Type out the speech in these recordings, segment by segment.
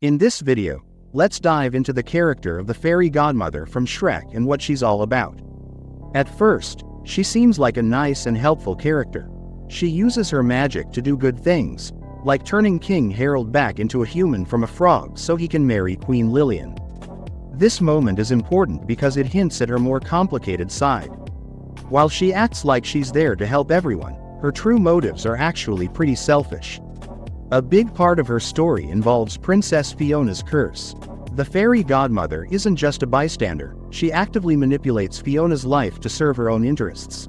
In this video, let's dive into the character of the fairy godmother from Shrek and what she's all about. At first, she seems like a nice and helpful character. She uses her magic to do good things, like turning King Harold back into a human from a frog so he can marry Queen Lillian. This moment is important because it hints at her more complicated side. While she acts like she's there to help everyone, her true motives are actually pretty selfish. A big part of her story involves Princess Fiona's curse. The fairy godmother isn't just a bystander, she actively manipulates Fiona's life to serve her own interests.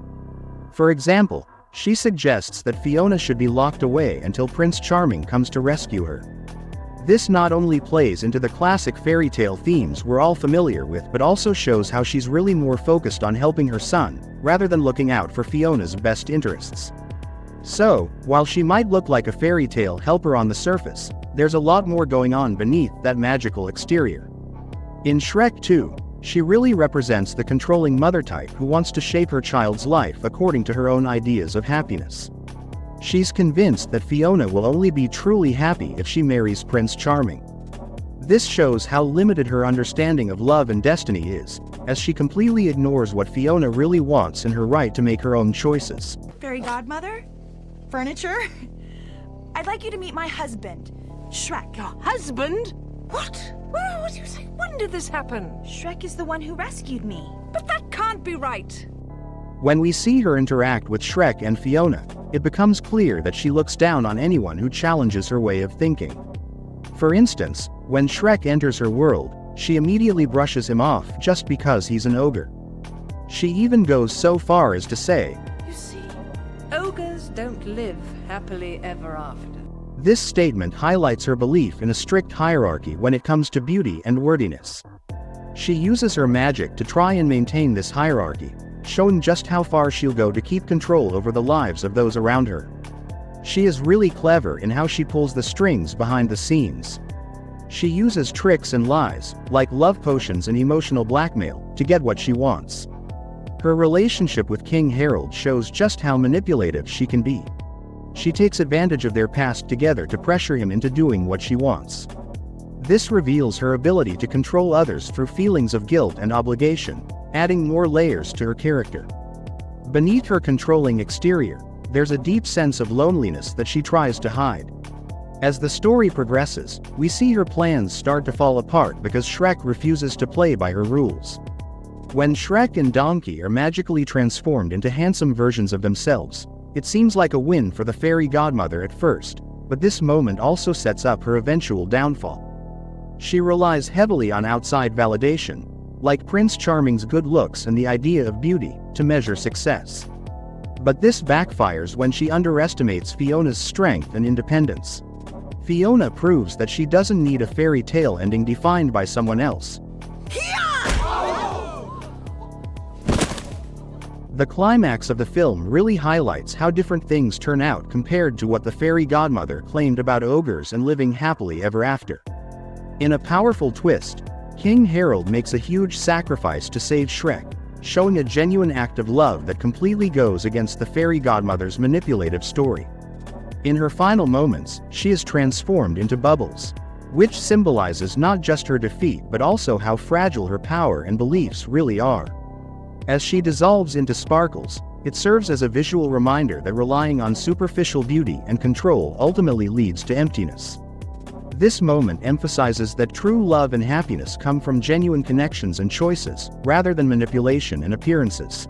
For example, she suggests that Fiona should be locked away until Prince Charming comes to rescue her. This not only plays into the classic fairy tale themes we're all familiar with, but also shows how she's really more focused on helping her son, rather than looking out for Fiona's best interests. So, while she might look like a fairy tale helper on the surface, there's a lot more going on beneath that magical exterior. In Shrek 2, she really represents the controlling mother type who wants to shape her child's life according to her own ideas of happiness. She's convinced that Fiona will only be truly happy if she marries Prince Charming. This shows how limited her understanding of love and destiny is, as she completely ignores what Fiona really wants and her right to make her own choices. Fairy godmother? Furniture? I'd like you to meet my husband, Shrek. Your husband? What? What do you say? When did this happen? Shrek is the one who rescued me. But that can't be right. When we see her interact with Shrek and Fiona, it becomes clear that she looks down on anyone who challenges her way of thinking. For instance, when Shrek enters her world, she immediately brushes him off just because he's an ogre. She even goes so far as to say, You see, ogres don't live happily ever after. This statement highlights her belief in a strict hierarchy when it comes to beauty and worthiness. She uses her magic to try and maintain this hierarchy, showing just how far she'll go to keep control over the lives of those around her. She is really clever in how she pulls the strings behind the scenes. She uses tricks and lies, like love potions and emotional blackmail, to get what she wants. Her relationship with King Harold shows just how manipulative she can be. She takes advantage of their past together to pressure him into doing what she wants. This reveals her ability to control others through feelings of guilt and obligation, adding more layers to her character. Beneath her controlling exterior, there's a deep sense of loneliness that she tries to hide. As the story progresses, we see her plans start to fall apart because Shrek refuses to play by her rules. When Shrek and Donkey are magically transformed into handsome versions of themselves, it seems like a win for the fairy godmother at first, but this moment also sets up her eventual downfall. She relies heavily on outside validation, like Prince Charming's good looks and the idea of beauty, to measure success. But this backfires when she underestimates Fiona's strength and independence. Fiona proves that she doesn't need a fairy tale ending defined by someone else. The climax of the film really highlights how different things turn out compared to what the fairy godmother claimed about ogres and living happily ever after. In a powerful twist, King Harold makes a huge sacrifice to save Shrek, showing a genuine act of love that completely goes against the fairy godmother's manipulative story. In her final moments, she is transformed into bubbles, which symbolizes not just her defeat but also how fragile her power and beliefs really are. As she dissolves into sparkles, it serves as a visual reminder that relying on superficial beauty and control ultimately leads to emptiness. This moment emphasizes that true love and happiness come from genuine connections and choices, rather than manipulation and appearances.